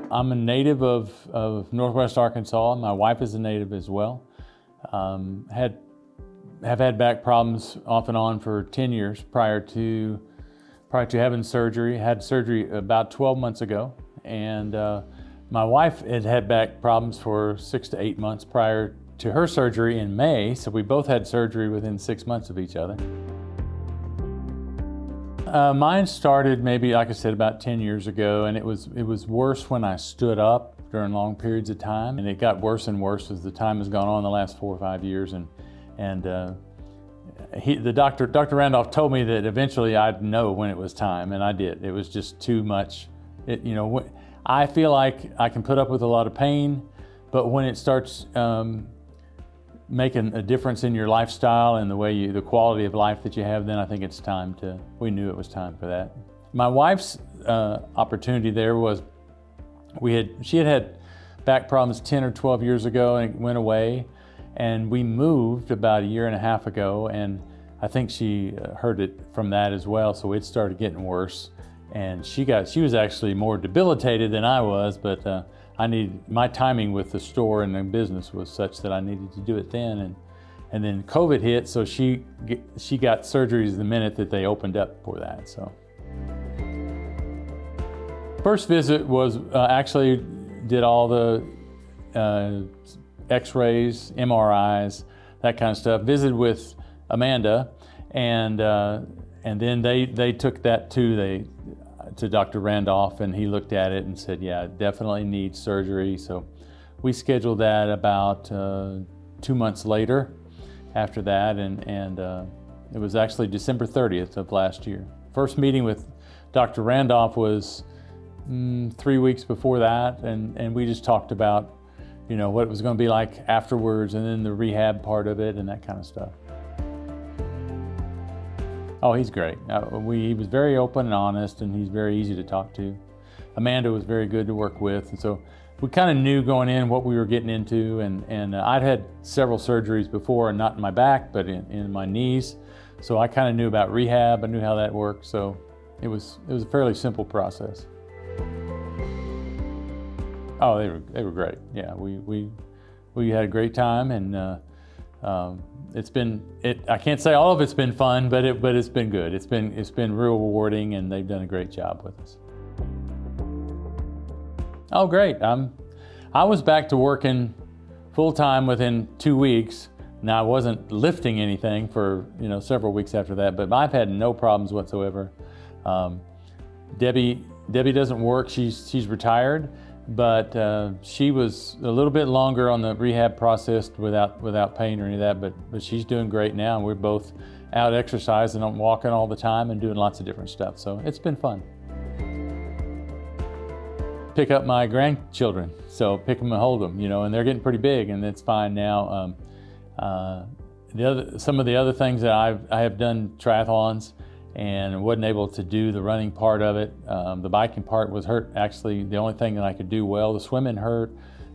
I'm a native of Northwest Arkansas. My wife is a native as well. Have had back problems off and on for 10 years prior to having surgery. Had surgery about 12 months ago, and my wife had back problems for 6 to 8 months prior to her surgery in May, so we both had surgery within 6 months of each other. Mine started maybe, like I said, about 10 years ago, and it was worse when I stood up during long periods of time, and it got worse and worse as the time has gone on the last 4 or 5 years. Dr. Randolph told me that eventually I'd know when it was time, and I did. It was just too much. I feel like I can put up with a lot of pain, but when it starts making a difference in your lifestyle and the quality of life that you have, then I think it's time we knew it was time for that. My wife's opportunity there was, she had back problems 10 or 12 years ago, and it went away. And we moved about 1.5 years ago, and I think she heard it from that as well, so it started getting worse. And she was actually more debilitated than I was, but my timing with the store and the business was such that I needed to do it then. And then COVID hit, so she got surgeries the minute that they opened up for that. So first visit was actually did all the X-rays, MRIs, that kind of stuff. Visited with Amanda, and then they took that to Dr. Randolph, and he looked at it and said, yeah, it definitely needs surgery. So we scheduled that about 2 months later after that, and it was actually December 30th of last year. First meeting with Dr. Randolph was 3 weeks before that, and we just talked about what it was going to be like afterwards, and then the rehab part of it and that kind of stuff. Oh, he's great. He was very open and honest, and he's very easy to talk to. Amanda was very good to work with, and so we kind of knew going in what we were getting into, and I'd had several surgeries before, and not in my back, but in my knees. So I kind of knew about rehab. I knew how that worked, so it was a fairly simple process. Oh, they were great. Yeah, we had a great time, and I can't say all of it's been fun, but it's been good. It's been real rewarding, and they've done a great job with us. Oh, great. I was back to working full time within 2 weeks. Now, I wasn't lifting anything for several weeks after that, but I've had no problems whatsoever. Debbie doesn't work. She's retired. But she was a little bit longer on the rehab process without pain or any of that, but she's doing great now, and we're both out exercising. I'm walking all the time and doing lots of different stuff, so it's been fun. Pick up my grandchildren, so pick them and hold them, and they're getting pretty big, and it's fine now. Some of the other things that I have done triathlons, and wasn't able to do the running part of it. The biking part was hurt, actually, the only thing that I could do well. The swimming hurt.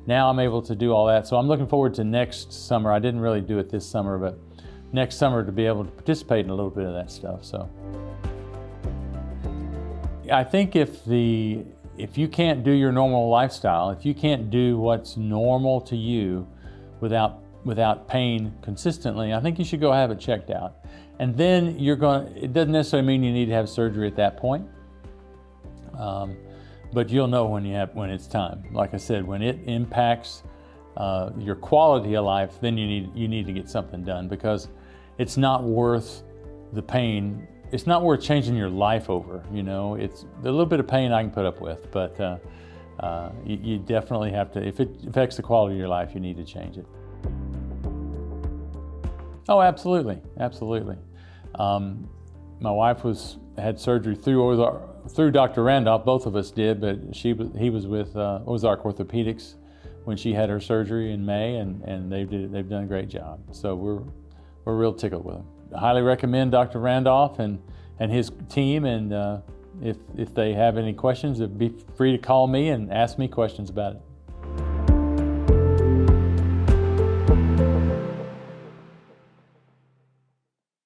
Now I'm able to do all that. So I'm looking forward to next summer. I didn't really do it this summer, but next summer to be able to participate in a little bit of that stuff. So I think if you can't do your normal lifestyle, if you can't do what's normal to you without pain consistently, I think you should go have it checked out. And then it doesn't necessarily mean you need to have surgery at that point, but you'll know when it's time. Like I said, when it impacts your quality of life, then you need to get something done, because it's not worth the pain. It's not worth changing your life over. It's a little bit of pain I can put up with, but you definitely have to. If it affects the quality of your life, you need to change it. Oh, absolutely. My wife had surgery through Dr. Randolph. Both of us did, but he was with Ozark Orthopaedics when she had her surgery in May, and they've done a great job. So we're real tickled with them. I highly recommend Dr. Randolph and his team, and if they have any questions, be free to call me and ask me questions about it.